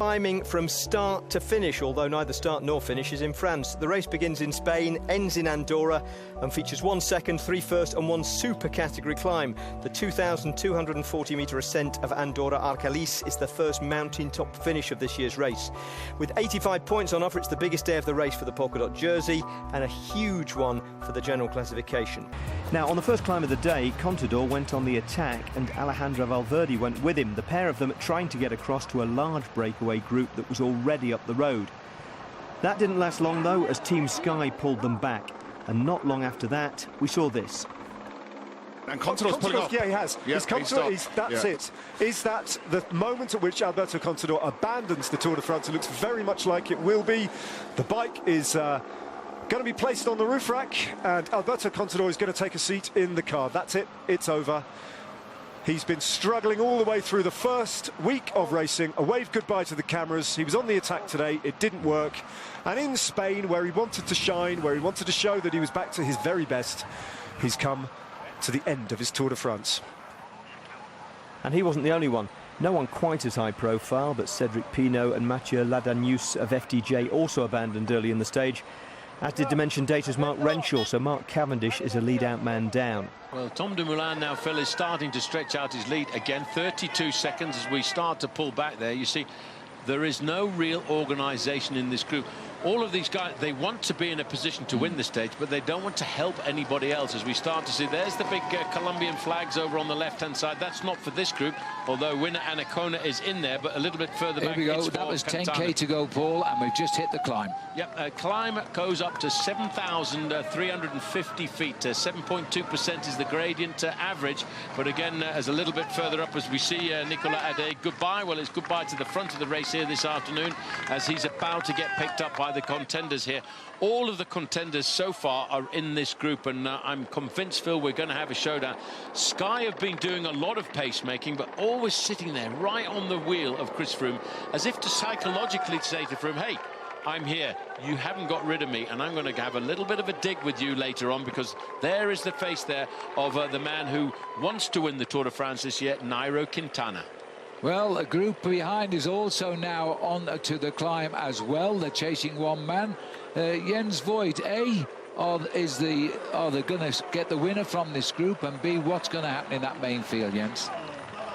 Climbing from start to finish, although neither start nor finish is in France. The race begins in Spain, ends in Andorra, and features 1 second, 3 first and 1 super category climb. The 2,240-metre ascent of Andorra Arcalis is the first mountaintop finish of this year's race. With 85 points on offer, it's the biggest day of the race for the polka dot jersey and a huge one for the general classification. Now, on the first climb of the day, Contador went on the attack and Alejandro Valverde went with him, the pair of them trying to get across to a large breakaway group that was already up the road. That didn't last long though, as Team Sky pulled them back, and not long after that we saw this. And Contador's pulling off. Yeah, he has. Yep, That's it. Is that the moment at which Alberto Contador abandons the Tour de France? It looks very much like it will be. The bike is going to be placed on the roof rack, and Alberto Contador is going to take a seat in the car. That's it. It's over. He's been struggling all the way through the first week of racing. A wave goodbye to the cameras. He was on the attack today. It didn't work. And in Spain, where he wanted to shine, where he wanted to show that he was back to his very best, he's come to the end of his Tour de France. And he wasn't the only one. No one quite as high profile, but Cedric Pinault and Mathieu Ladanius of FDJ also abandoned early in the stage, as did Dimension Data's Mark Renshaw, so Mark Cavendish is a lead-out man down. Well, Tom Dumoulin now, Phil, is starting to stretch out his lead again. 32 seconds as we start to pull back there. You see, there is no real organisation in this group. All of these guys, they want to be in a position to win the stage, but they don't want to help anybody else. As we start to see, there's the big Colombian flags over on the left-hand side. That's not for this group, although winner Anacona is in there, but a little bit further back. Here we go. That was 10k to go, Paul, and we've just hit the climb. Yep, climb goes up to 7,350 feet. 7.2% is the gradient average, but again, as a little bit further up, as we see Nicolas Adé goodbye. Well, it's goodbye to the front of the race here this afternoon, as he's about to get picked up by the contenders here. All of the contenders so far are in this group, and I'm convinced, Phil, we're going to have a showdown. Sky have been doing a lot of pacemaking, but always sitting there right on the wheel of Chris Froome, as if to psychologically say to Froome, hey, I'm here, you haven't got rid of me, and I'm going to have a little bit of a dig with you later on, because there is the face there of the man who wants to win the Tour de France this year, Nairo Quintana. Well, a group behind is also now on to the climb as well. They're chasing one man. Jens Voigt, A, are they going to get the winner from this group? And B, what's going to happen in that main field, Jens?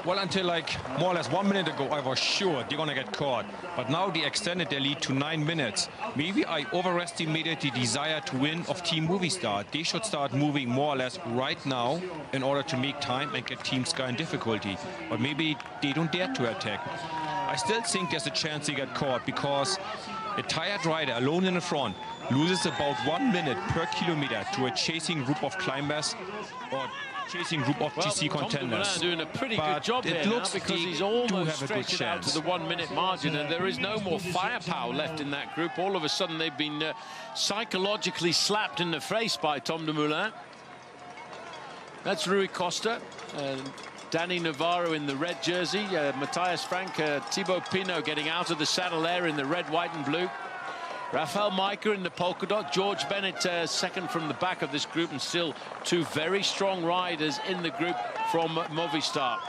Well, until like more or less 1 minute ago, I was sure they're going to get caught. But now they extended their lead to 9 minutes. Maybe I overestimated the desire to win of Team Movistar. They should start moving more or less right now in order to make time and get Team Sky in difficulty. But maybe they don't dare to attack. I still think there's a chance they get caught, because a tired rider alone in the front loses about 1 minute per kilometer to a chasing group of climbers or chasing group of GC contenders. Tom doing a pretty good job here now, because he's almost stretched out to the 1 minute margin, and there is no more firepower left in that group. All of a sudden they've been psychologically slapped in the face by Tom Dumoulin. That's Rui Costa, Danny Navarro in the red jersey, Matthias Frank, Thibaut Pinot getting out of the saddle there in the red, white and blue. Rafael Majka in the polka dot, George Bennett second from the back of this group, and still two very strong riders in the group from Movistar.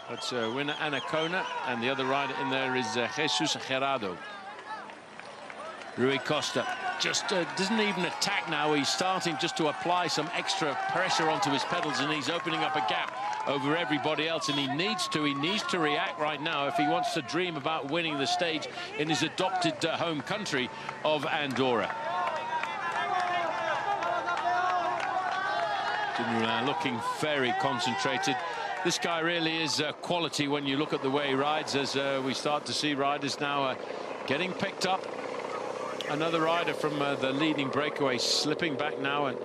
That's winner Anacona, and the other rider in there is Jesus Gerardo. Rui Costa just doesn't even attack now. He's starting just to apply some extra pressure onto his pedals, and he's opening up a gap over everybody else, and he needs to react right now if he wants to dream about winning the stage in his adopted home country of Andorra. Dumoulin looking very concentrated. This guy really is quality when you look at the way he rides, as we start to see riders now getting picked up. Another rider from the leading breakaway slipping back now, and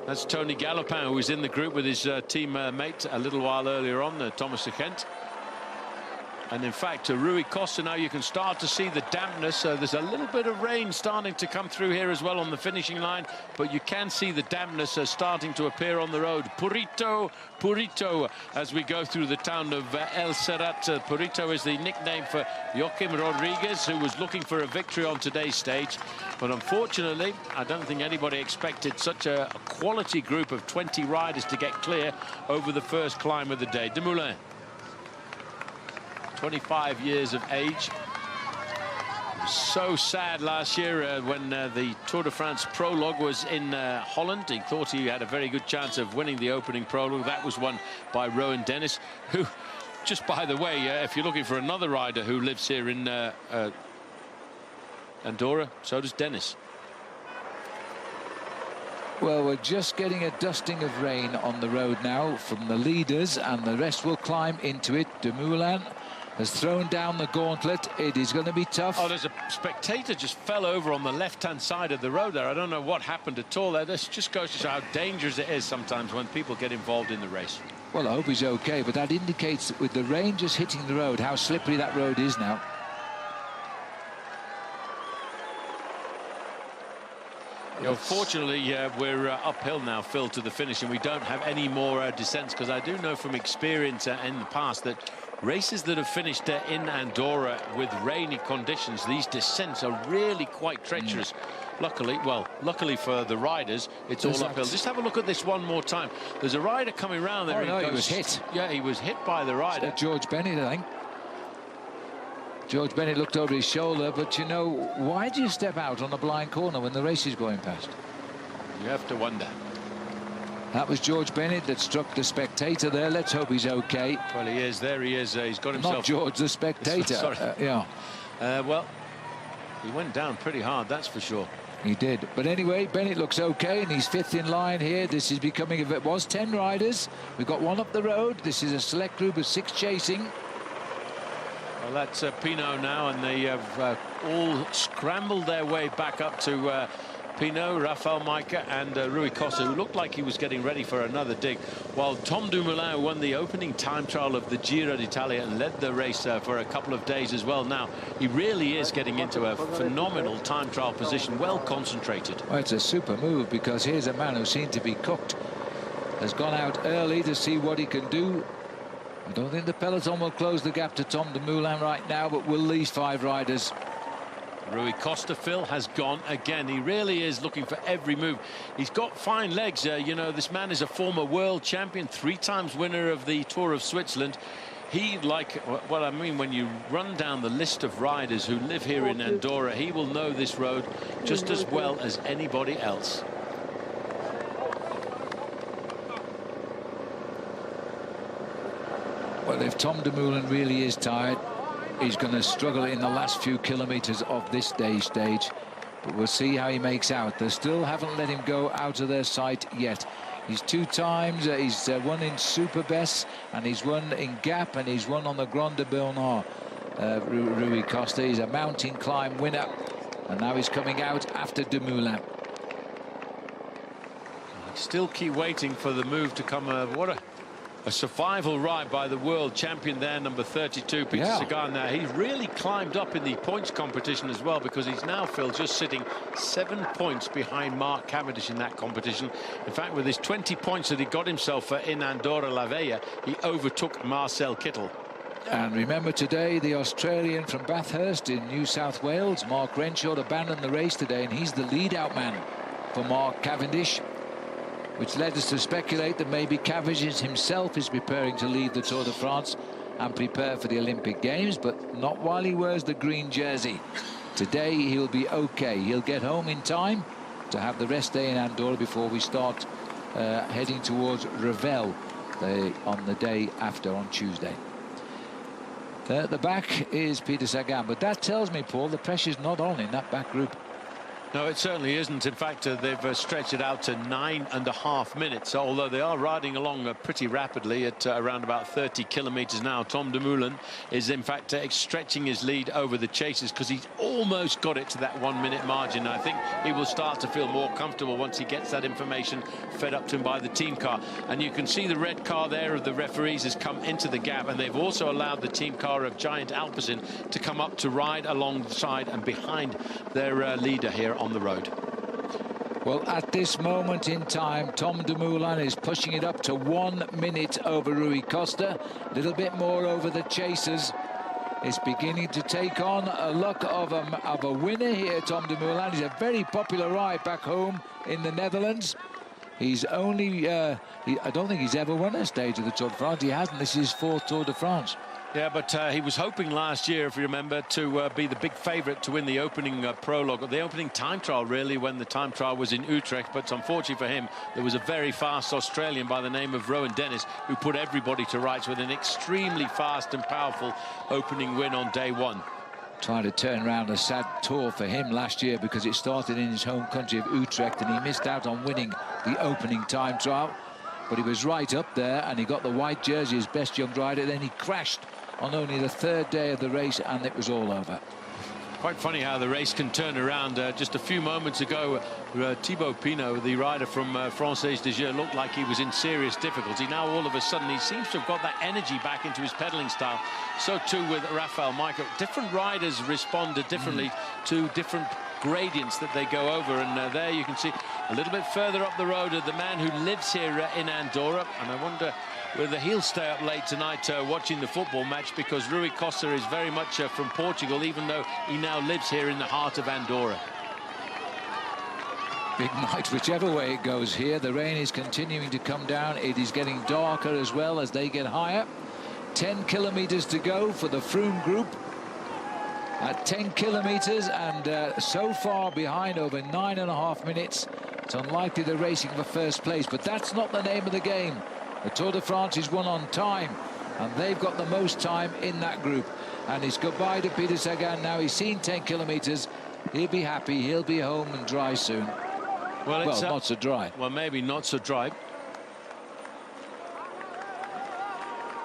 that's Tony Galopin, who was in the group with his team mate a little while earlier on, Thomas de Gent. And in fact, Rui Costa, now you can start to see the dampness. There's a little bit of rain starting to come through here as well on the finishing line, but you can see the dampness starting to appear on the road. Purito, as we go through the town of El Serrat. Purito is the nickname for Joaquim Rodriguez, who was looking for a victory on today's stage. But unfortunately, I don't think anybody expected such a quality group of 20 riders to get clear over the first climb of the day. Dumoulin. 25 years of age. It was so sad last year when the Tour de France prologue was in Holland. He thought he had a very good chance of winning the opening prologue. That was won by Rowan Dennis, who, just by the way, if you're looking for another rider who lives here in Andorra, so does Dennis. Well, we're just getting a dusting of rain on the road now from the leaders, and the rest will climb into it. Dumoulin has thrown down the gauntlet. It is going to be tough. Oh, there's a spectator just fell over on the left-hand side of the road there. I don't know what happened at all there. This just goes to show how dangerous it is sometimes when people get involved in the race. Well, I hope he's okay, but that indicates that with the rain just hitting the road, how slippery that road is now. Fortunately, we're uphill now, Phil, to the finish, and we don't have any more descents, because I do know from experience in the past that races that have finished in Andorra with rainy conditions, these descents are really quite treacherous. Luckily for the riders, it's all uphill. Just have a look at this one more time. There's a rider coming around there. Oh, no, he was hit. Yeah, he was hit by the rider. George Bennett, I think. George Bennett looked over his shoulder, but you know, why do you step out on a blind corner when the race is going past? You have to wonder. That was George Bennett that struck the spectator there. Let's hope he's okay. Well, he is. There he is. He's got himself... Not George, the spectator. Sorry. Yeah. Well, he went down pretty hard, that's for sure. He did. But anyway, Bennett looks okay, and he's 5th in line here. This is becoming... It was 10 riders. We've got one up the road. This is a select group of 6 chasing. Well, that's Pinot now, and they have all scrambled their way back up to Pinot, Rafael Majka and Rui Costa, who looked like he was getting ready for another dig, while Tom Dumoulin won the opening time trial of the Giro d'Italia and led the race for a couple of days as well. Now, he really is getting into a phenomenal time trial position, well concentrated. Well, it's a super move, because here's a man who seemed to be cooked. Has gone out early to see what he can do. I don't think the peloton will close the gap to Tom Dumoulin right now, but will these 5 riders? Rui Costa, Phil, has gone again. He really is looking for every move. He's got fine legs. You know, this man is a former world champion, 3 times winner of the Tour of Switzerland. He, like, well, I mean, when you run down the list of riders who live here in Andorra, he will know this road just as well as anybody else. Well, if Tom Dumoulin really is tired, he's going to struggle in the last few kilometres of this day stage. But we'll see how he makes out. They still haven't let him go out of their sight yet. He's 2 times, he's won in Superbest, and he's won in Gap, and he's won on the Grand de Bernard. Rui Costa, he's a mountain climb winner, and now he's coming out after Dumoulin. Still keep waiting for the move to come. What a survival ride by the world champion there, number 32, Peter Sagan. Now, he's really climbed up in the points competition as well, because he's now, Phil, just sitting 7 points behind Mark Cavendish in that competition. In fact, with his 20 points that he got himself in Andorra La Vella, he overtook Marcel Kittel. And remember today, the Australian from Bathurst in New South Wales, Mark Renshaw, abandoned the race today, and he's the lead-out man for Mark Cavendish, which led us to speculate that maybe Cavendish himself is preparing to leave the Tour de France and prepare for the Olympic Games, but not while he wears the green jersey. Today he'll be okay. He'll get home in time to have the rest day in Andorra before we start heading towards Revel on the day after, on Tuesday. At the back is Peter Sagan, but that tells me, Paul, the pressure's not on in that back group. No, it certainly isn't. In fact, they've stretched it out to 9.5 minutes, although they are riding along pretty rapidly at around about 30 kilometres now. Tom Dumoulin is, in fact, stretching his lead over the chasers, because he's almost got it to that 1 minute margin. I think he will start to feel more comfortable once he gets that information fed up to him by the team car. And you can see the red car there of the referees has come into the gap, and they've also allowed the team car of Giant Alpecin to come up to ride alongside and behind their leader here on the road. Well, at this moment in time, Tom Dumoulin is pushing it up to 1 minute over Rui Costa, a little bit more over the chasers. It's beginning to take on a look of a winner here, Tom Dumoulin. He's a very popular ride back home in the Netherlands. He's only, I don't think he's ever won a stage of the Tour de France. He hasn't. This is his 4th Tour de France. Yeah, but he was hoping last year, if you remember, to be the big favourite to win the opening prologue, or the opening time trial, really, when the time trial was in Utrecht. But unfortunately for him, there was a very fast Australian by the name of Rowan Dennis who put everybody to rights with an extremely fast and powerful opening win on day one. Trying to turn around a sad tour for him last year, because it started in his home country of Utrecht and he missed out on winning the opening time trial. But he was right up there and he got the white jersey as best young rider. Then he crashed on only the third day of the race and it was all over. Quite funny how the race can turn around. Just a few moments ago, Thibaut Pinot, the rider from Française des Jeux, looked like he was in serious difficulty. Now all of a sudden he seems to have got that energy back into his pedaling style. So too with Raphael Michael. Different riders respond differently to different gradients that they go over, and there you can see a little bit further up the road the man who lives here in Andorra. And I wonder whether he'll stay up late tonight watching the football match, because Rui Costa is very much from Portugal, even though he now lives here in the heart of Andorra. Big night whichever way it goes here. The rain is continuing to come down. It is getting darker as well as they get higher. 10 kilometers to go for the Froome group. At 10 kilometers and so far behind, over 9.5 minutes. It's unlikely they're racing for first place, but that's not the name of the game. The Tour de France is won on time, and they've got the most time in that group. And it's goodbye to Peter Sagan now. He's seen 10 kilometers. He'll be happy. He'll be home and dry soon. Well, it's not so dry. Well, maybe not so dry.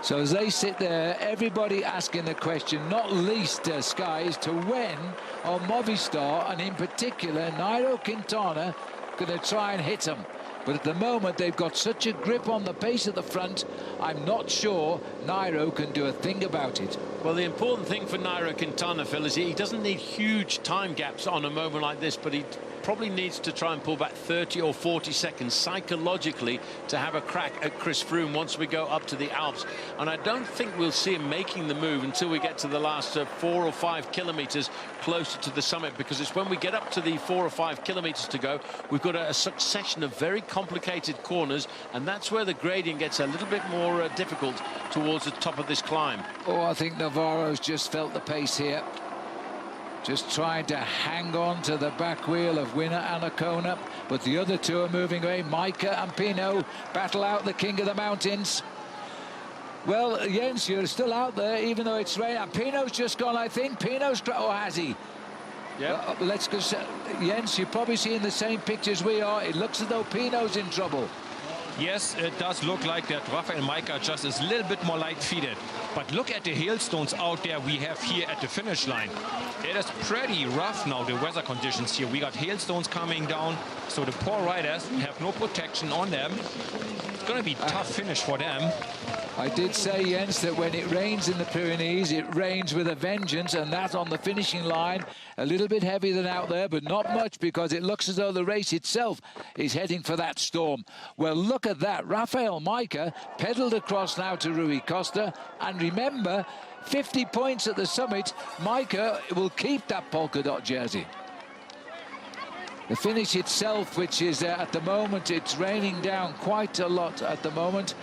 So as they sit there, everybody asking the question, not least Sky, as to when on Movistar, and in particular Nairo Quintana, going to try and hit them. But at the moment they've got such a grip on the pace at the front, I'm not sure Nairo can do a thing about it. Well, the important thing for Nairo Quintana, Phil, is he doesn't need huge time gaps on a moment like this, but he probably needs to try and pull back 30 or 40 seconds psychologically to have a crack at Chris Froome once we go up to the Alps. And I don't think we'll see him making the move until we get to the last 4 or 5 kilometers closer to the summit, because it's when we get up to the 4 or 5 kilometers to go, we've got a succession of very complicated corners, and that's where the gradient gets a little bit more difficult towards the top of this climb. Oh, I think Navarro's just felt the pace here. Just trying to hang on to the back wheel of winner Anacona, but the other two are moving away. Micah and Pinot battle out the king of the mountains. Well, Jens, you're still out there, even though it's raining. And Pinot's just gone, I think. Pinot's... Oh, has he? Yeah. Let's go. Jens, you're probably seeing the same pictures we are. It looks as though Pinot's in trouble. Yes, it does look like that Raphael Micah just is a little bit more light-feeted. But look at the hailstones out there we have here at the finish line. It is pretty rough now, the weather conditions here. We got hailstones coming down, so the poor riders have no protection on them. It's going to be a tough finish for them. I did say, Jens, that when it rains in the Pyrenees, it rains with a vengeance, and that on the finishing line, a little bit heavier than out there, but not much, because it looks as though the race itself is heading for that storm. Well, look at that. Raphael Micah pedalled across now to Rui Costa, and remember, 50 points at the summit. Micah will keep that polka dot jersey. The finish itself, which is at the moment, it's raining down quite a lot at the moment.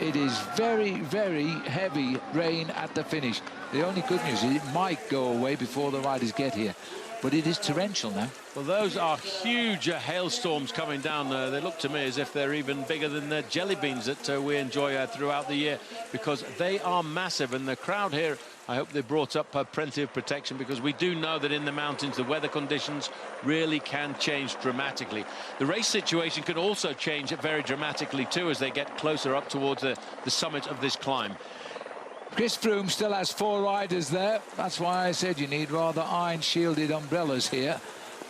It is very, very heavy rain at the finish. The only good news is it might go away before the riders get here. But it is torrential now. Well, those are huge hailstorms coming down. They look to me as if they're even bigger than the jelly beans that we enjoy throughout the year, because they are massive. And the crowd here, I hope they brought up plenty of protection, because we do know that in the mountains the weather conditions really can change dramatically. The race situation can also change very dramatically too as they get closer up towards the summit of this climb. Chris Froome still has 4 riders there. That's why I said you need rather iron-shielded umbrellas here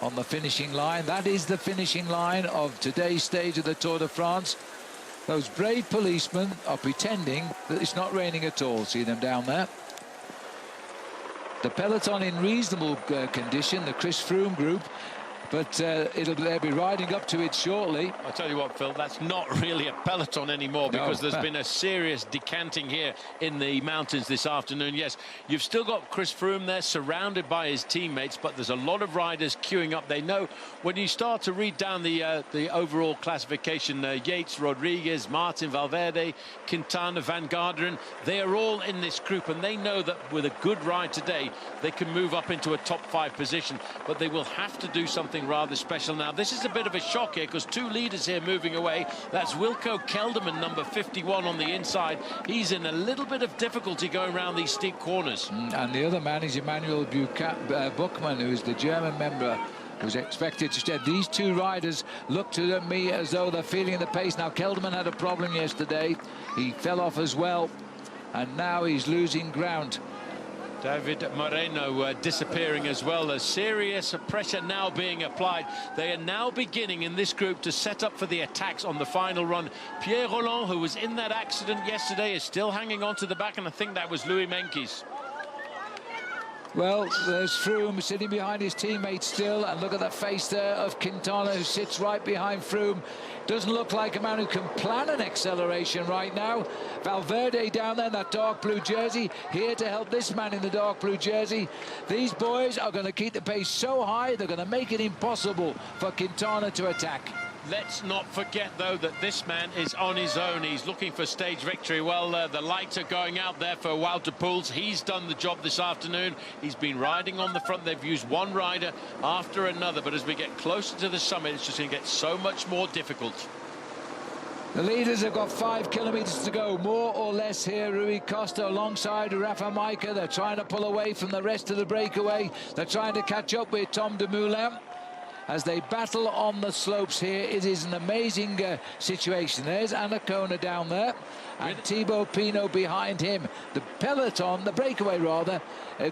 on the finishing line. That is the finishing line of today's stage of the Tour de France. Those brave policemen are pretending that it's not raining at all. See them down there? The peloton in reasonable condition, the Chris Froome group. but they'll be riding up to it shortly. I'll tell you what, Phil, that's not really a peloton anymore, because No. there's been a serious decanting here in the mountains this afternoon. Yes, you've still got Chris Froome there surrounded by his teammates, but there's a lot of riders queuing up. They know when you start to read down the overall classification, Yates, Rodriguez, Martin, Valverde, Quintana, Van Garderen, they are all in this group, and they know that with a good ride today, they can move up into a top 5 position, but they will have to do something rather special. Now, this is a bit of a shock here, because 2 leaders here moving away. That's Wilco Kelderman, number 51 on the inside. He's in a little bit of difficulty going around these steep corners. And the other man is Emmanuel Buchmann, who's the German member, who's expected to stay. These 2 riders look to me as though they're feeling the pace. Now, Kelderman had a problem yesterday. He fell off as well, and now he's losing ground. David Moreno disappearing as well. A serious pressure now being applied. They are now beginning in this group to set up for the attacks on the final run. Pierre Rolland, who was in that accident yesterday, is still hanging on to the back, and I think that was Louis Meintjes. Well, there's Froome sitting behind his teammate still, and look at the face there of Quintana, who sits right behind Froome. Doesn't look like a man who can plan an acceleration right now. Valverde down there in that dark blue jersey, here to help this man in the dark blue jersey. These boys are going to keep the pace so high, they're going to make it impossible for Quintana to attack. Let's not forget, though, that this man is on his own. He's looking for stage victory. Well, the lights are going out there for Walter Poels. He's done the job this afternoon. He's been riding on the front. They've used one rider after another. But as we get closer to the summit, it's just going to get so much more difficult. The leaders have got 5 kilometers to go, more or less here. Rui Costa alongside Rafa Majka. They're trying to pull away from the rest of the breakaway. They're trying to catch up with Tom Dumoulin as they battle on the slopes here. It is an amazing situation. There's Anacona down there, and Thibaut Pinot behind him. The peloton, the breakaway rather,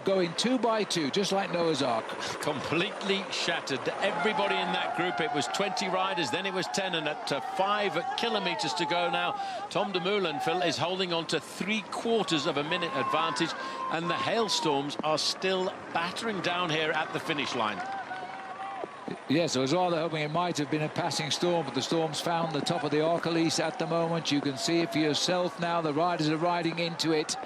going 2 by 2, just like Noah's Ark. Completely shattered. Everybody in that group, it was 20 riders, then it was 10, and at 5 kilometers to go now, Tom Dumoulin, Phil, is holding on to 3/4 of a minute advantage, and the hailstorms are still battering down here at the finish line. Yes, I was rather hoping it might have been a passing storm, but the storm's found the top of the arcalis at the moment. You can see it for yourself now. The riders are riding into it.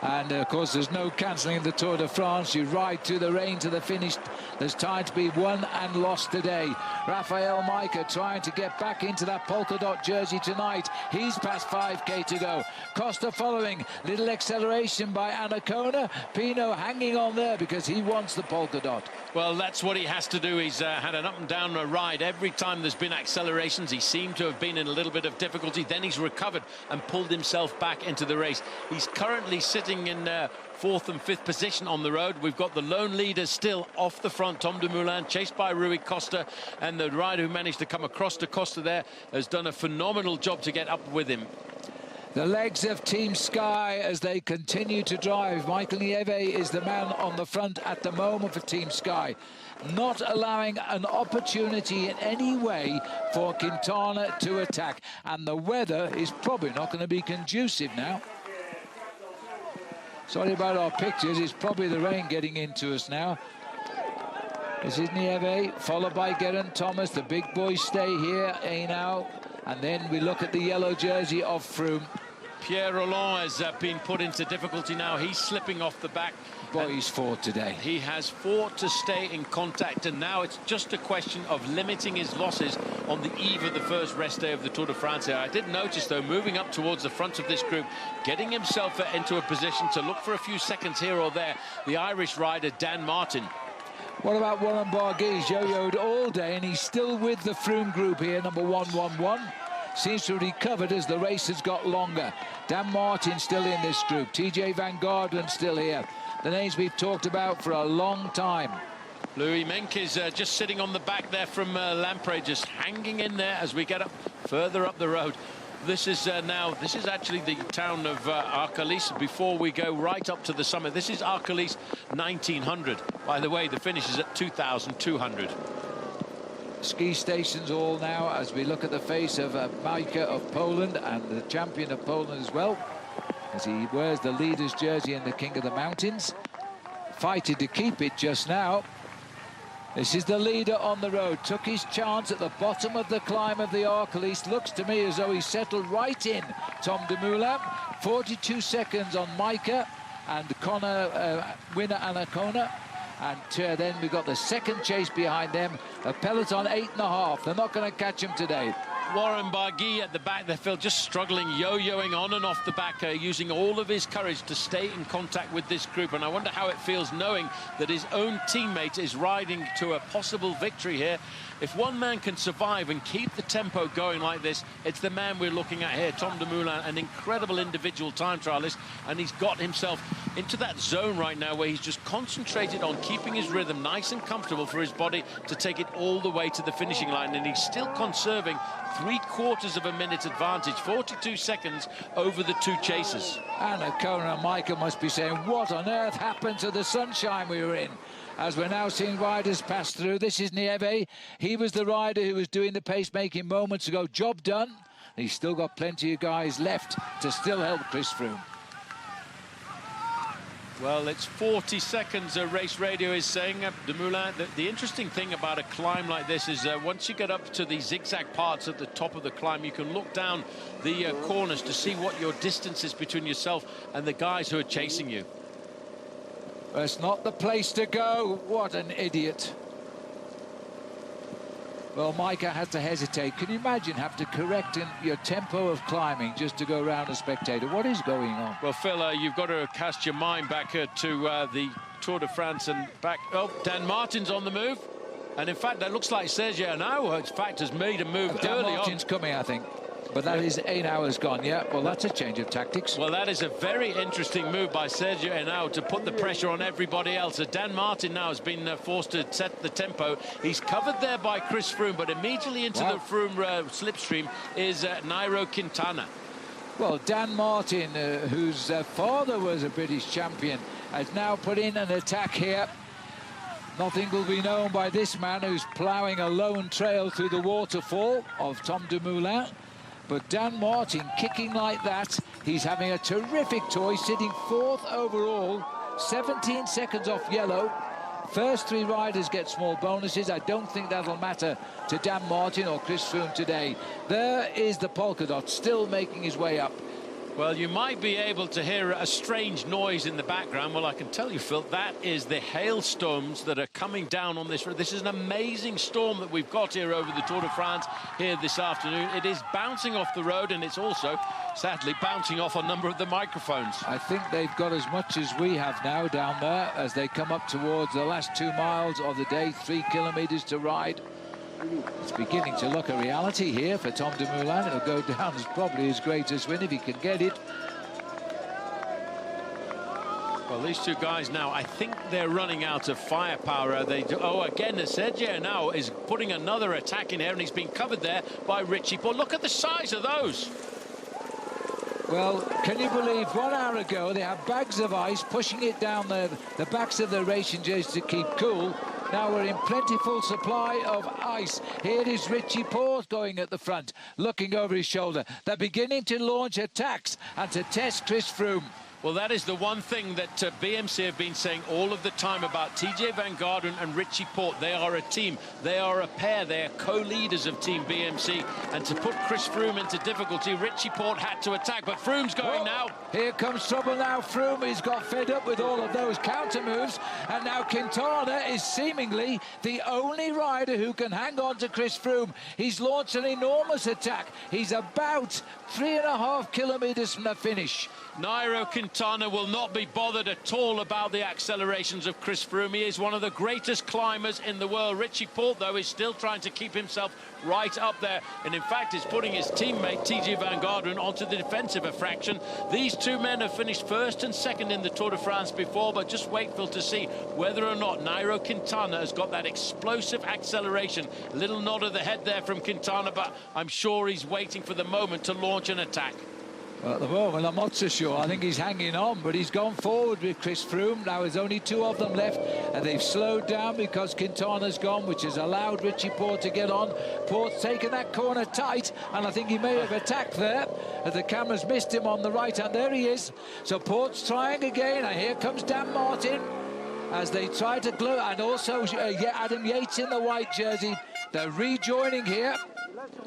And, of course, there's no cancelling the Tour de France. You ride to the rain to the finish. There's time to be won and lost today. Rafael Majka trying to get back into that polka dot jersey tonight. He's past 5k to go. Costa following. Little acceleration by Anacona. Pinot hanging on there because he wants the polka dot. Well, that's what he has to do. He's had an up-and-down ride. Every time there's been accelerations, he seemed to have been in a little bit of difficulty. Then he's recovered and pulled himself back into the race. He's currently sitting in 4th and 5th position on the road. We've got the lone leader still off the front, Tom Dumoulin, chased by Rui Costa, and the rider who managed to come across to Costa there has done a phenomenal job to get up with him. The legs of Team Sky as they continue to drive. Michael Nieve is the man on the front at the moment for Team Sky, not allowing an opportunity in any way for Quintana to attack. And the weather is probably not going to be conducive now. Sorry about our pictures. It's probably the rain getting into us now. This is Nieve, followed by Geraint Thomas. The big boys stay here, now. And then we look at the yellow jersey of Froome. Pierre Rolland has been put into difficulty now. He's slipping off the back. Boy, he's fought today. He has fought to stay in contact, and now it's just a question of limiting his losses on the eve of the first rest day of the Tour de France. I did notice, though, moving up towards the front of this group, getting himself into a position to look for a few seconds here or there, the Irish rider Dan Martin. What about Warren Barguil? He's yo-yoed all day, and he's still with the Froome group here, number 111. Seems to have recovered as the race has got longer. Dan Martin still in this group. TJ Van Garderen still here. The names we've talked about for a long time. Louis Meintjes is just sitting on the back there from Lampre, just hanging in there as we get up further up the road. This is actually the town of Arcalis before we go right up to the summit. This is Arcalis 1900. By the way, the finish is at 2,200. Ski stations all now as we look at the face of Majka of Poland and the champion of Poland as well, as he wears the leader's jersey and the King of the Mountains. Fighting to keep it just now. This is the leader on the road. Took his chance at the bottom of the climb of the arcalis. Looks to me as though he settled right in. Tom Dumoulin, 42 seconds on Micah and Connor, winner Anacona. And then we've got the second chase behind them. A peloton 8.5. They're not going to catch him today. Warren Barguil at the back there, Phil, just struggling, yo-yoing on and off the back, using all of his courage to stay in contact with this group. And I wonder how it feels knowing that his own teammate is riding to a possible victory here. If one man can survive and keep the tempo going like this, it's the man we're looking at here, Tom Dumoulin, an incredible individual time trialist, and he's got himself into that zone right now where he's just concentrated on keeping his rhythm nice and comfortable for his body to take it all the way to the finishing line, and he's still conserving 3/4 of a minute advantage, 42 seconds over the two chasers. Anacona and Micah must be saying, what on earth happened to the sunshine we were in? As we're now seeing riders pass through. This is Nieve. He was the rider who was doing the pacemaking moments ago. Job done. He's still got plenty of guys left to still help Chris Froome. Well, it's 40 seconds, Race Radio is saying. Dumoulin, the interesting thing about a climb like this is once you get up to the zigzag parts at the top of the climb, you can look down the corners to see what your distance is between yourself and the guys who are chasing you. It's not the place to go. What an idiot. Well, Micah had to hesitate. Can you imagine have to correct in your tempo of climbing just to go around a spectator? What is going on? Well, Phil, you've got to cast your mind back to the Tour de France and back. Oh, Dan Martin's on the move. And in fact, that looks like Sergio now, in fact, has made a move Dan early Martin's on. coming, I think. But that is 8 hours gone, yeah. Well, that's a change of tactics. Well, that is a very interesting move by Sergio Henao to put the pressure on everybody else. Dan Martin now has been forced to set the tempo. He's covered there by Chris Froome, but immediately into the Froome slipstream is Nairo Quintana. Well, Dan Martin, whose father was a British champion, has now put in an attack here. Nothing will be known by this man who's ploughing a lone trail through the waterfall of Tom Dumoulin. But Dan Martin kicking like that, he's having a terrific toy, sitting 4th overall, 17 seconds off yellow. First 3 riders get small bonuses. I don't think that'll matter to Dan Martin or Chris Froome today. There is the polka dot, still making his way up. Well, you might be able to hear a strange noise in the background. Well, I can tell you, Phil, that is the hailstones that are coming down on this road. This is an amazing storm that we've got here over the Tour de France here this afternoon. It is bouncing off the road, and it's also, sadly, bouncing off a number of the microphones. I think they've got as much as we have now down there as they come up towards the last 2 miles of the day, 3 kilometres to ride. It's beginning to look a reality here for Tom Dumoulin. It'll go down as probably his greatest win if he can get it. Well, these two guys now, I think they're running out of firepower. Oh, again, Sergio now is putting another attack in here, and he's been covered there by Richie Porte. Look at the size of those. Well, can you believe 1 hour ago they had bags of ice pushing it down the backs of the racing jerseys to keep cool. Now we're in plentiful supply of ice. Here is Richie Porte going at the front, looking over his shoulder. They're beginning to launch attacks and to test Chris Froome. Well, that is the one thing that BMC have been saying all of the time about TJ Van Garderen and Richie Porte. They are a team. They are a pair. They are co-leaders of Team BMC. And to put Chris Froome into difficulty, Richie Porte had to attack. But Froome's going now. Here comes trouble now. Froome, he's got fed up with all of those counter moves. And now Quintana is seemingly the only rider who can hang on to Chris Froome. He's launched an enormous attack. He's about 3.5 kilometres from the finish. Nairo Quintana will not be bothered at all about the accelerations of Chris Froome. He is one of the greatest climbers in the world. Richie Porte, though, is still trying to keep himself right up there. And, in fact, is putting his teammate, TJ Van Garderen, onto the defensive a fraction. These two men have finished 1st and 2nd in the Tour de France before, but just wait, Phil, to see whether or not Nairo Quintana has got that explosive acceleration. A little nod of the head there from Quintana, but I'm sure he's waiting for the moment to launch an attack. Well, at the moment, I'm not so sure. I think he's hanging on, but he's gone forward with Chris Froome. Now there's only 2 of them left, and they've slowed down because Quintana's gone, which has allowed Richie Porte to get on. Porte's taken that corner tight, and I think he may have attacked there. The camera's missed him on the right, and there he is. So Porte's trying again, and here comes Dan Martin. as they try to glue, and also Adam Yates in the white jersey. They're rejoining here.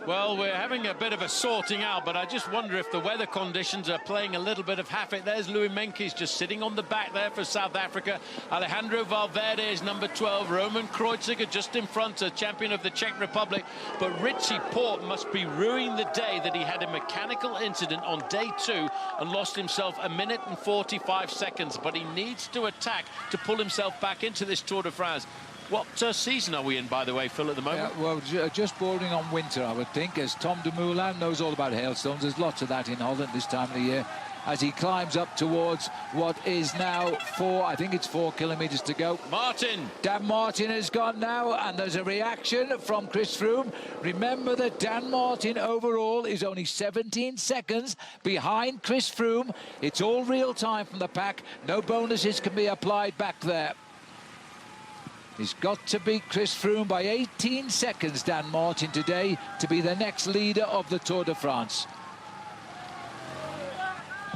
Well, we're having a bit of a sorting out, but I just wonder if the weather conditions are playing a little bit of havoc. There's Louis Meintjes just sitting on the back there for South Africa. Alejandro Valverde is number 12. Roman Kreuziger just in front, a champion of the Czech Republic. But Richie Porte must be ruining the day that he had a mechanical incident on day 2 and lost himself 1 minute and 45 seconds. But he needs to attack to pull himself back into this Tour de France. What season are we in, by the way, Phil, at the moment? Yeah, well, just bordering on winter, I would think, as Tom Dumoulin knows all about hailstones. There's lots of that in Holland this time of the year, as he climbs up towards what is now 4 kilometres to go. Martin. Dan Martin has gone now, and there's a reaction from Chris Froome. Remember that Dan Martin overall is only 17 seconds behind Chris Froome. It's all real time from the pack. No bonuses can be applied back there. He's got to beat Chris Froome by 18 seconds, Dan Martin, today, to be the next leader of the Tour de France.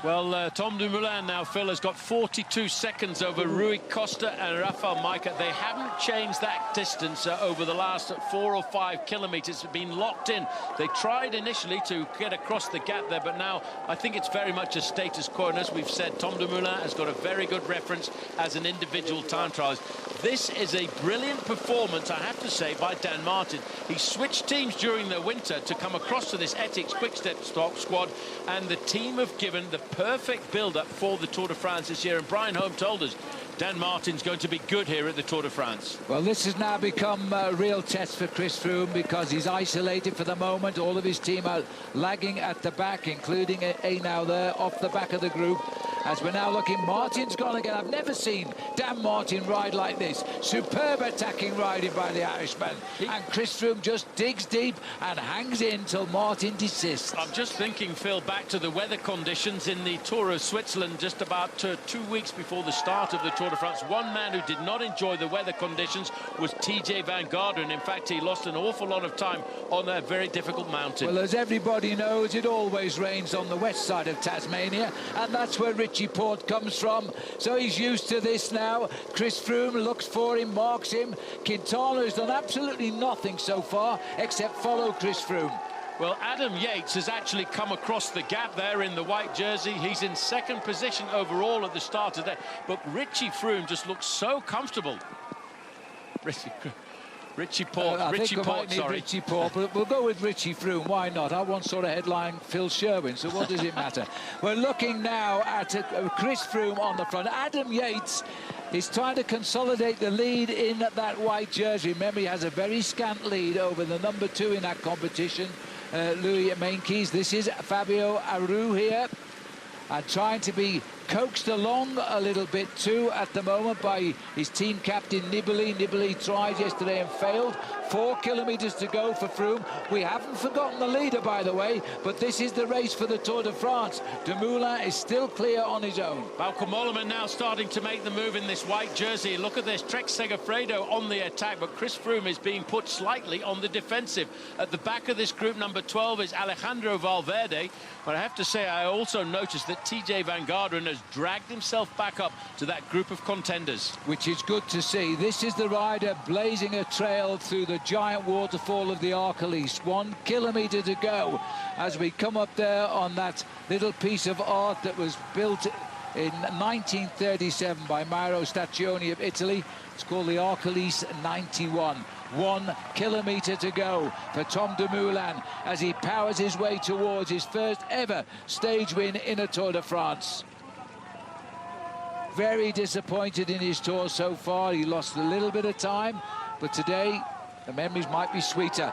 Well, Tom Dumoulin now, Phil, has got 42 seconds over Rui Costa and Rafael Majka. They haven't changed that distance over the last 4 or 5 kilometres. It's been locked in. They tried initially to get across the gap there, but now I think it's very much a status quo. And as we've said, Tom Dumoulin has got a very good reference as an individual time trialist. This is a brilliant performance, I have to say, by Dan Martin. He switched teams during the winter to come across to this Ethics Quick-Step squad, and the team have given the perfect build-up for the Tour de France this year. And Brian Holm told us Dan Martin's going to be good here at the Tour de France. Well, this has now become a real test for Chris Froome, because he's isolated for the moment. All of his team are lagging at the back, including a now there off the back of the group. As we're now looking, Martin's gone again. I've never seen Dan Martin ride like this. Superb attacking riding by the Irishman. And Chris Froome just digs deep and hangs in till Martin desists. I'm just thinking, Phil, back to the weather conditions in the Tour of Switzerland just about 2 weeks before the start of the Tour de France. One man who did not enjoy the weather conditions was TJ Van Garderen. In fact, he lost an awful lot of time on a very difficult mountain. Well, as everybody knows, it always rains on the west side of Tasmania, and that's where Richie Porte comes from, so he's used to this now. Chris Froome looks for him, marks him. Quintana has done absolutely nothing so far except follow Chris Froome. Well, Adam Yates has actually come across the gap there in the white jersey. He's in 2nd position overall at the start of that, but Richie Froome just looks so comfortable. Richie Porte, Richie Porte, but we'll go with Richie Froome. Why not? I once saw a headline Phil Sherwin, so what does it matter? We're looking now at Chris Froome on the front. Adam Yates is trying to consolidate the lead in that white jersey. Remember, he has a very scant lead over the number 2 in that competition, Louis Meintjes. This is Fabio Aru here, and trying to be coaxed along a little bit too at the moment by his team captain Nibali. Nibali tried yesterday and failed. 4 kilometres to go for Froome. We haven't forgotten the leader, by the way, but this is the race for the Tour de France. Dumoulin is still clear on his own. Bauke Mollema now starting to make the move in this white jersey. Look at this, Trek Segafredo on the attack, but Chris Froome is being put slightly on the defensive. At the back of this group, number 12 is Alejandro Valverde, but I have to say I also noticed that TJ Van Garderen has dragged himself back up to that group of contenders. Which is good to see. This is the rider blazing a trail through the giant waterfall of the arcalis. 1 kilometre to go as we come up there on that little piece of art that was built in 1937 by Mauro Staccioni of Italy. It's called the Arcalis 91. 1 kilometre to go for Tom Dumoulin as he powers his way towards his first ever stage win in a Tour de France. Very disappointed in his tour so far. He lost a little bit of time, but today the memories might be sweeter.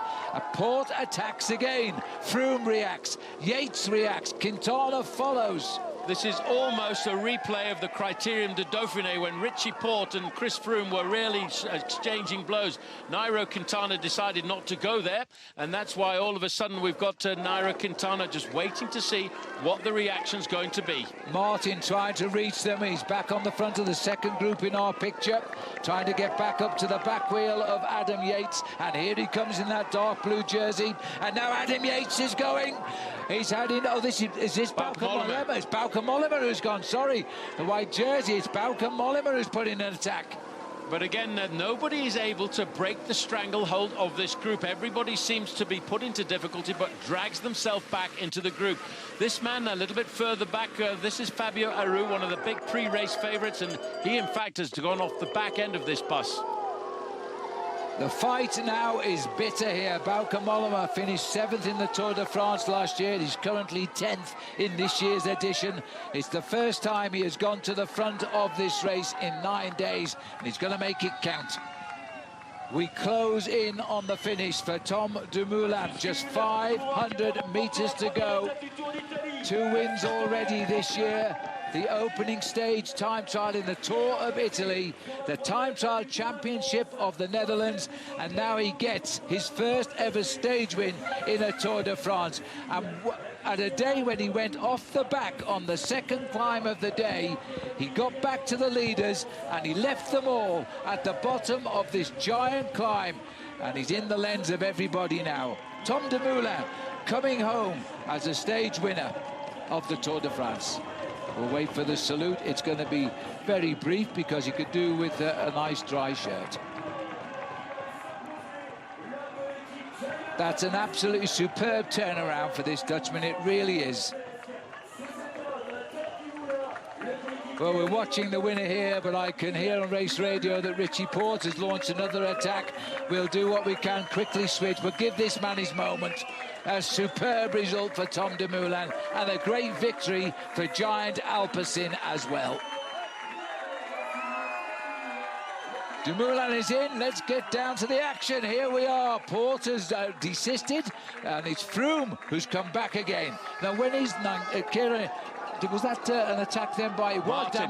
Porte attacks again. Froome reacts. Yates reacts. Quintana follows. This is almost a replay of the Criterium de Dauphiné when Richie Porte and Chris Froome were really exchanging blows. Nairo Quintana decided not to go there, and that's why all of a sudden we've got Nairo Quintana just waiting to see what the reaction's going to be. Martin trying to reach them. He's back on the front of the second group in our picture, trying to get back up to the back wheel of Adam Yates, and here he comes in that dark blue jersey, and now Adam Yates is going. He's had in. Oh, is this Bauke Mollema? It's Bauke Mollema who's gone. Sorry, the white jersey. It's Bauke Mollema who's put in an attack. But again, nobody is able to break the stranglehold of this group. Everybody seems to be put into difficulty, but drags themselves back into the group. This man a little bit further back, this is Fabio Aru, one of the big pre-race favourites, and he, in fact, has gone off the back end of this bus. The fight now is bitter here. Bauke Mollema finished 7th in the Tour de France last year. He's currently 10th in this year's edition. It's the first time he has gone to the front of this race in 9 days, and he's going to make it count. We close in on the finish for Tom Dumoulin. Just 500 metres to go. 2 wins already this year. The opening stage time trial in the Tour of Italy, the time trial championship of the Netherlands, and now he gets his first ever stage win in a Tour de France. And at a day when he went off the back on the second climb of the day, he got back to the leaders and he left them all at the bottom of this giant climb, and he's in the lens of everybody now. Tom Dumoulin coming home as a stage winner of the Tour de France. We'll wait for the salute. It's going to be very brief because you could do with a nice dry shirt. That's an absolutely superb turnaround for this Dutchman. It really is. Well, we're watching the winner here, but I can hear on race radio that Richie Porte has launched another attack. We'll do what we can, quickly switch, but give this man his moment. A superb result for Tom Dumoulin and a great victory for Giant Alpecin as well. Dumoulin is in. Let's get down to the action. Here we are. Porte has desisted, and it's Froome who's come back again. Now, when he's Kieran, was that an attack then by Martin?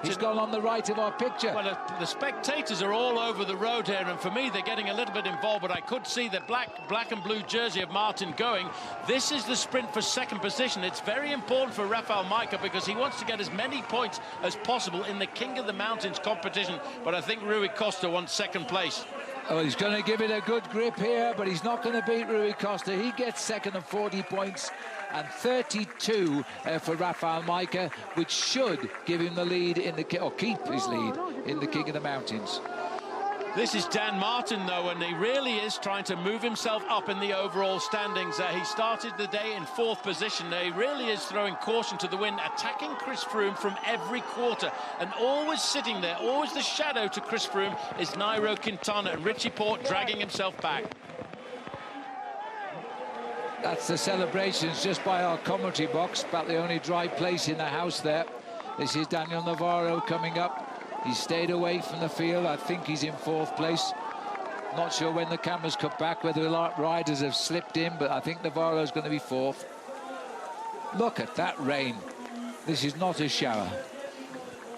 He's gone on the right of our picture. Well, the spectators are all over the road here, and for me, they're getting a little bit involved, but I could see the black and blue jersey of Martin going. This is the sprint for second position. It's very important for Rafael Majka because he wants to get as many points as possible in the King of the Mountains competition, but I think Rui Costa wants second place. Oh, he's going to give it a good grip here, but he's not going to beat Rui Costa. He gets second and 40 points, and 32 for Rafael Majka, which should give him the lead in the or keep his lead in the King of the Mountains. This is Dan Martin, though, and he really is trying to move himself up in the overall standings. He started the day in 4th position. He really is throwing caution to the wind, attacking Chris Froome from every quarter. And always sitting there, always the shadow to Chris Froome, is Nairo Quintana, and Richie Porte dragging himself back. That's the celebrations just by our commentary box, about the only dry place in the house there. This is Daniel Navarro coming up. He's stayed away from the field. I think he's in 4th place. Not sure when the cameras cut back whether the riders have slipped in, but I think Navarro's going to be 4th. Look at that rain. This is not a shower.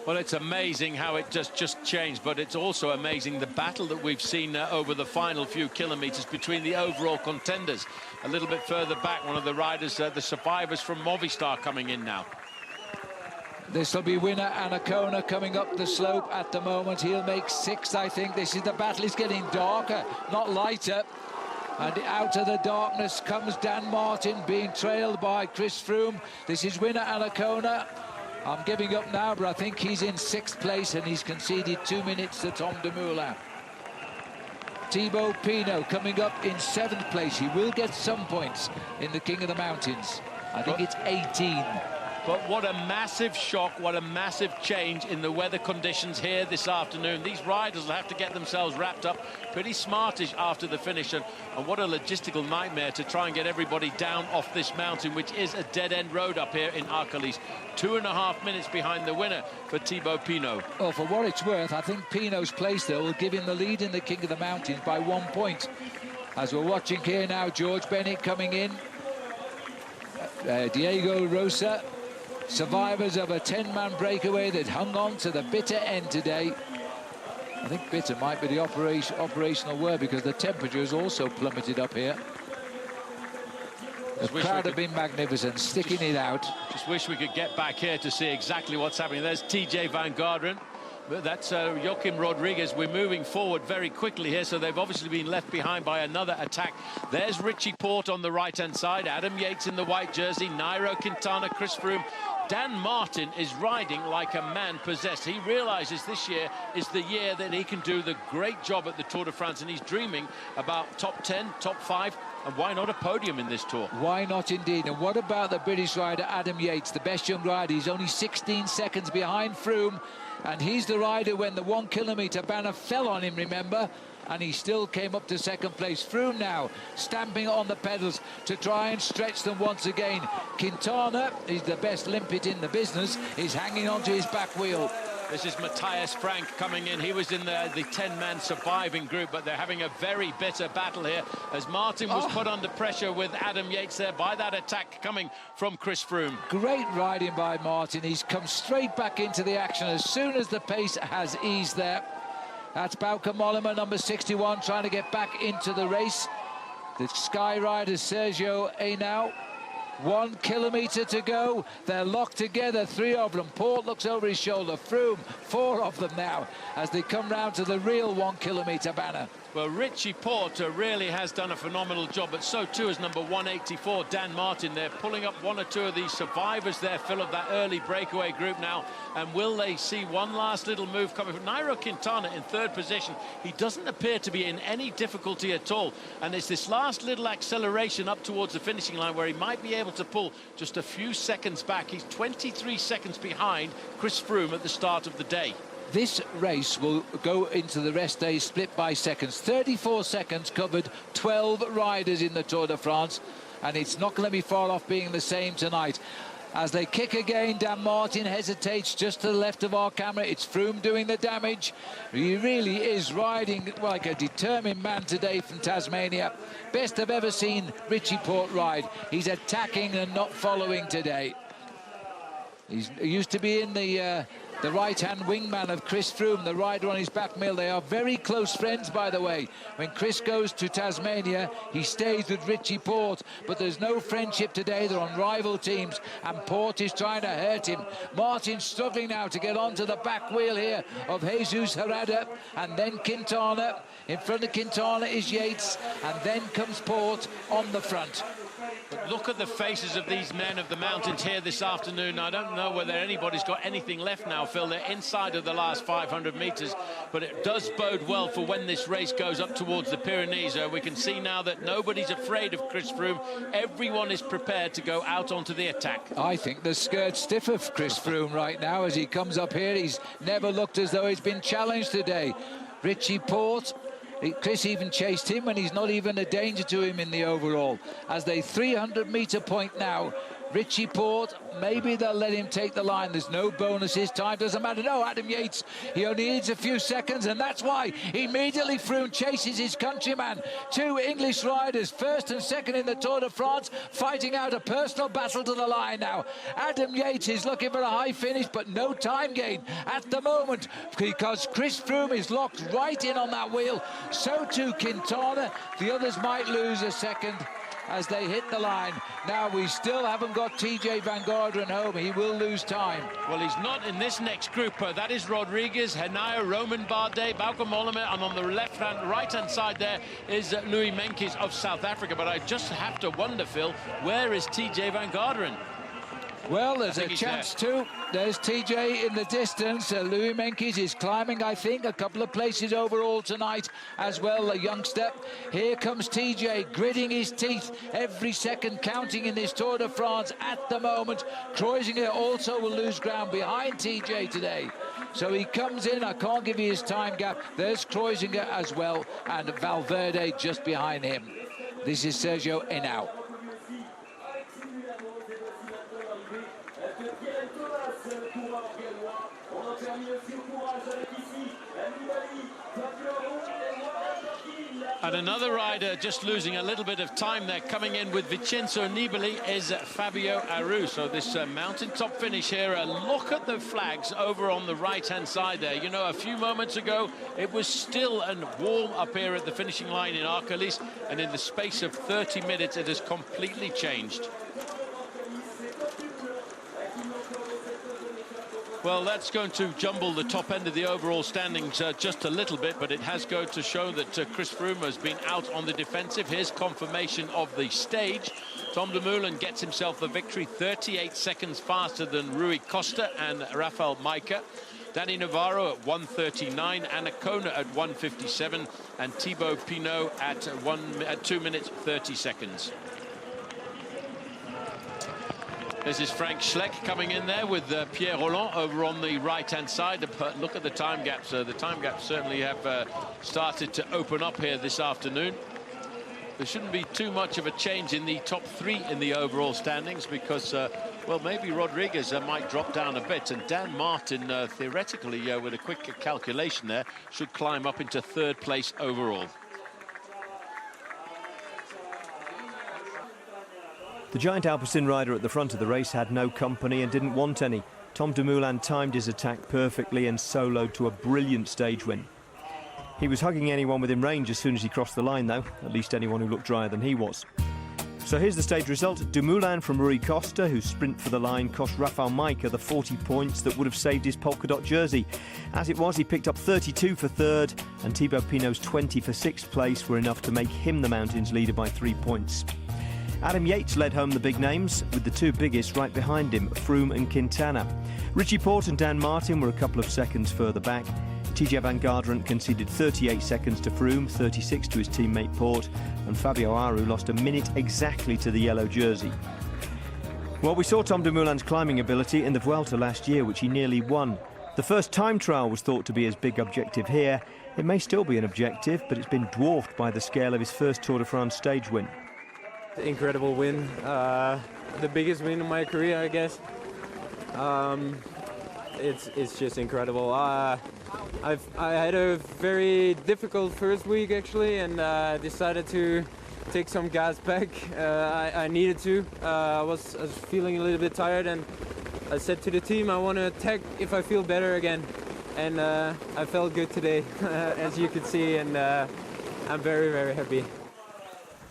Well, it's amazing how it just changed, but it's also amazing the battle that we've seen over the final few kilometres between the overall contenders. A little bit further back, one of the riders, the survivors from Movistar, coming in now. This will be winner Anacona coming up the slope at the moment. He'll make 6th, I think. This is the battle. It's getting darker, not lighter. And out of the darkness comes Dan Martin, being trailed by Chris Froome. This is winner Anacona. I'm giving up now, but I think he's in 6th place, and he's conceded 2 minutes to Tom Dumoulin. Thibaut Pinot coming up in 7th place. He will get some points in the King of the Mountains. I think it's 18. But what a massive shock, what a massive change in the weather conditions here this afternoon. These riders will have to get themselves wrapped up pretty smartish after the finish, and what a logistical nightmare to try and get everybody down off this mountain, which is a dead-end road up here in Arcalis. 2.5 minutes behind the winner for Thibaut Pinot. Well, for what it's worth, I think Pinot's place there will give him the lead in the King of the Mountains by 1 point. As we're watching here now, George Bennett coming in. Diego Rosa. Survivors of a 10-man breakaway that hung on to the bitter end today. I think bitter might be the operational word because the temperature has also plummeted up here. The crowd have been magnificent, sticking it out. Just wish we could get back here to see exactly what's happening. There's TJ Van Garderen That's Joaquim Rodriguez. We're moving forward very quickly here, so they've obviously been left behind by another attack. There's Richie Porte on the right-hand side, Adam Yates in the white jersey, Nairo Quintana, Chris Froome. Dan Martin is riding like a man possessed. He realizes this year is the year that he can do the great job at the Tour de France, and he's dreaming about top 10, top 5, and why not a podium in this Tour? Why not indeed? And what about the British rider Adam Yates, the best young rider? He's only 16 seconds behind Froome, and he's the rider when the 1 kilometre banner fell on him, remember? And he still came up to second place. Froome now stamping on the pedals to try and stretch them once again. Quintana, he's the best limpet in the business, is hanging onto his back wheel. This is Matthias Frank coming in. He was in the 10-man surviving group, but they're having a very bitter battle here as Martin was put under pressure with Adam Yates there by that attack coming from Chris Froome. Great riding by Martin. He's come straight back into the action as soon as the pace has eased there. That's Bauke Mollema, number 61, trying to get back into the race. The Sky rider Sergio Henao. 1 kilometre to go. They're locked together, 3 of them. Porte looks over his shoulder. Froome, 4 of them now as they come round to the real 1 kilometre banner. Well, Richie Porte really has done a phenomenal job, but so too is number 184, Dan Martin. They're pulling up 1 or 2 of these survivors there, Phil, of that early breakaway group now. And will they see one last little move coming from Nairo Quintana in 3rd position? He doesn't appear to be in any difficulty at all. And it's this last little acceleration up towards the finishing line where he might be able to pull just a few seconds back. He's 23 seconds behind Chris Froome at the start of the day. This race will go into the rest day split by seconds. 34 seconds covered, 12 riders in the Tour de France, and it's not going to be far off being the same tonight. As they kick again, Dan Martin hesitates just to the left of our camera. It's Froome doing the damage. He really is riding like a determined man today from Tasmania. Best I've ever seen Richie Porte ride. He's attacking and not following today. He used to be in the right-hand wingman of Chris Froome, the rider on his back mill. They are very close friends, by the way. When Chris goes to Tasmania, he stays with Richie Porte, but there's no friendship today. They're on rival teams, and Porte is trying to hurt him. Martin struggling now to get onto the back wheel here of Jesus Herrera, and then Quintana. In front of Quintana is Yates, and then comes Porte on the front. But look at the faces of these men of the mountains here this afternoon. I don't know whether anybody's got anything left now, Phil. They're inside of the last 500 metres, but it does bode well for when this race goes up towards the Pyrenees. We can see now that nobody's afraid of Chris Froome. Everyone is prepared to go out onto the attack. I think the skirt stiff of Chris Froome right now as he comes up here. He's never looked as though he's been challenged today. Richie Porte, Chris even chased him, and he's not even a danger to him in the overall. As they 300-metre point now, Richie Porte, maybe they'll let him take the line. There's no bonuses, time doesn't matter. No, Adam Yates, he only needs a few seconds, and that's why immediately Froome chases his countryman. 2 English riders, 1st and 2nd in the Tour de France, fighting out a personal battle to the line now. Adam Yates is looking for a high finish, but no time gain at the moment because Chris Froome is locked right in on that wheel. So too Quintana. The others might lose a second as they hit the line. Now we still haven't got TJ Van Garderen home. He will lose time. Well, he's not in this next group. That is Rodriguez, Henao, Roman Bardet, Bauke Mollema, and on the right-hand side there is Louis Menkes of South Africa. But I just have to wonder, Phil, where is TJ Van Garderen? Well, there's a chance too. There's TJ in the distance. Louis Menkes is climbing, I think, a couple of places overall tonight as well, a youngster. Here comes TJ, gritting his teeth, every second counting in this Tour de France at the moment. Kreuziger also will lose ground behind TJ today. So he comes in, I can't give you his time gap. There's Kreuziger as well, and Valverde just behind him. This is Sergio Henao. And another rider just losing a little bit of time there, coming in with Vincenzo Nibali, is Fabio Aru. So this mountaintop finish here, look at the flags over on the right-hand side there. You know, a few moments ago, it was still and warm up here at the finishing line in Arcalis, and in the space of 30 minutes, it has completely changed. Well, that's going to jumble the top end of the overall standings just a little bit, but it has go to show that Chris Froome has been out on the defensive. Here's confirmation of the stage. Tom Dumoulin gets himself the victory, 38 seconds faster than Rui Costa and Rafael Majka. Danny Navarro at 1:39, Anna Kona at 1:57, and Thibaut Pinot at 2 minutes 30 seconds. This is Frank Schleck coming in there with Pierre Rolland over on the right-hand side. But look at the time gaps. The time gaps certainly have started to open up here this afternoon. There shouldn't be too much of a change in the top three in the overall standings because, well, maybe Rodriguez might drop down a bit. And Dan Martin, theoretically, with a quick calculation there, should climb up into third place overall. The giant Alpecin rider at the front of the race had no company and didn't want any. Tom Dumoulin timed his attack perfectly and soloed to a brilliant stage win. He was hugging anyone within range as soon as he crossed the line, though, at least anyone who looked drier than he was. So here's the stage result. Dumoulin from Rui Costa, whose sprint for the line cost Rafael Majka the 40 points that would have saved his polka dot jersey. As it was, he picked up 32 for third, and Thibaut Pinot's 20 for sixth place were enough to make him the mountain's leader by 3 points. Adam Yates led home the big names, with the two biggest right behind him, Froome and Quintana. Richie Porte and Dan Martin were a couple of seconds further back. TJ Van Garderen conceded 38 seconds to Froome, 36 to his teammate Porte, and Fabio Aru lost a minute exactly to the yellow jersey. Well, we saw Tom Dumoulin's climbing ability in the Vuelta last year, which he nearly won. The first time trial was thought to be his big objective here. It may still be an objective, but it's been dwarfed by the scale of his first Tour de France stage win. Incredible win, the biggest win of my career, I guess. It's just incredible. I had a very difficult first week actually, and decided to take some gas back. I needed to. I was feeling a little bit tired, and I said to the team, I want to attack if I feel better again. And I felt good today, as you can see, and I'm very, very happy.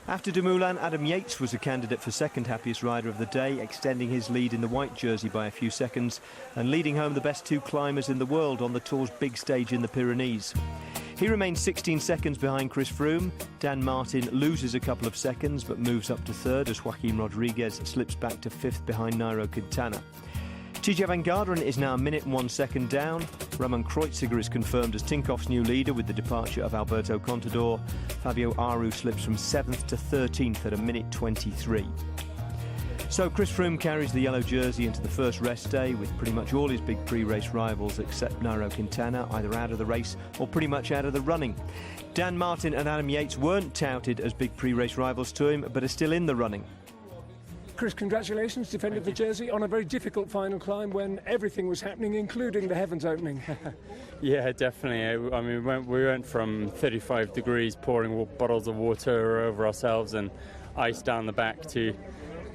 After Dumoulin, Adam Yates was a candidate for second happiest rider of the day, extending his lead in the white jersey by a few seconds and leading home the best two climbers in the world on the Tour's big stage in the Pyrenees. He remains 16 seconds behind Chris Froome. Dan Martin loses a couple of seconds but moves up to third as Joaquim Rodriguez slips back to fifth behind Nairo Quintana. TJ Van Garderen is now a minute and 1 second down. Roman Kreuziger is confirmed as Tinkoff's new leader with the departure of Alberto Contador. Fabio Aru slips from 7th to 13th at a minute 23. So Chris Froome carries the yellow jersey into the first rest day with pretty much all his big pre-race rivals except Nairo Quintana either out of the race or pretty much out of the running. Dan Martin and Adam Yates weren't touted as big pre-race rivals to him but are still in the running. Chris, congratulations, defended the jersey on a very difficult final climb when everything was happening, including the heavens opening. Yeah, definitely. I mean, we went from 35 degrees pouring bottles of water over ourselves and ice down the back to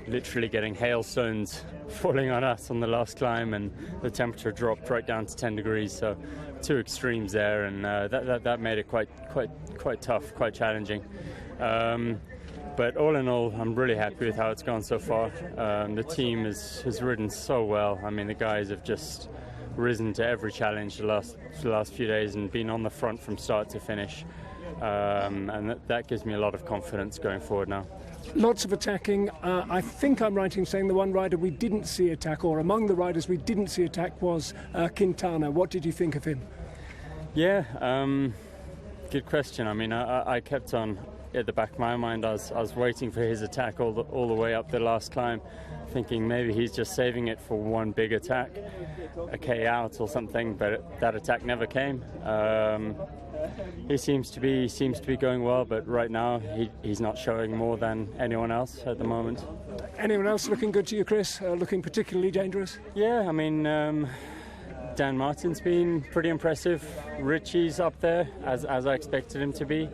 literally getting hailstones falling on us on the last climb, and the temperature dropped right down to 10 degrees. So two extremes there, and that made it quite tough, quite challenging. But all in all, I'm really happy with how it's gone so far. The team has ridden so well. I mean, the guys have just risen to every challenge the last few days and been on the front from start to finish. And that gives me a lot of confidence going forward now. Lots of attacking. I think I'm right in saying the one rider we didn't see attack, or among the riders we didn't see attack, was Quintana. What did you think of him? Yeah, good question. I mean, I kept on at the back of my mind. I was waiting for his attack all the way up the last climb, thinking maybe he's just saving it for one big attack, a K out or something. But that attack never came. He seems to be going well, but right now he's not showing more than anyone else at the moment. Anyone else looking good to you, Chris? Looking particularly dangerous? Yeah, I mean, Dan Martin's been pretty impressive. Richie's up there as I expected him to be.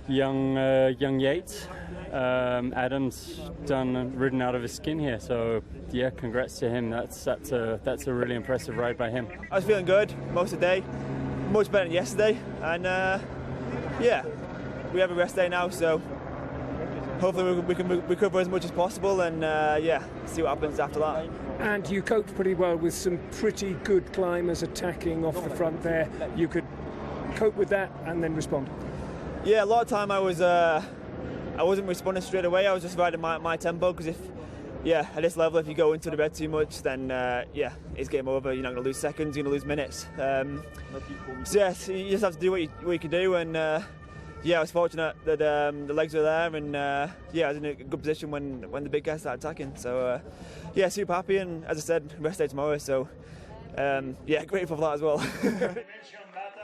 Young Yates, Adam's ridden out of his skin here, so yeah, congrats to him. That's a really impressive ride by him. I was feeling good most of the day, much better than yesterday, and yeah, we have a rest day now, so hopefully we can recover as much as possible, and yeah, see what happens after that. And you coped pretty well with some pretty good climbers attacking off the front there. You could cope with that and then respond. Yeah, a lot of time I wasn't responding straight away. I was just riding my tempo, because at this level, if you go into the bed too much, then yeah, it's game over. You're not going to lose seconds, you're going to lose minutes. So yes, you just have to do what you can do, and yeah, I was fortunate that the legs were there, and yeah, I was in a good position when the big guys started attacking. So yeah, super happy, and as I said, rest day tomorrow. So yeah, grateful for that as well.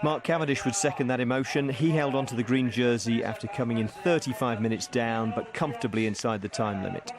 Mark Cavendish would second that emotion. He held on to the green jersey after coming in 35 minutes down, but comfortably inside the time limit.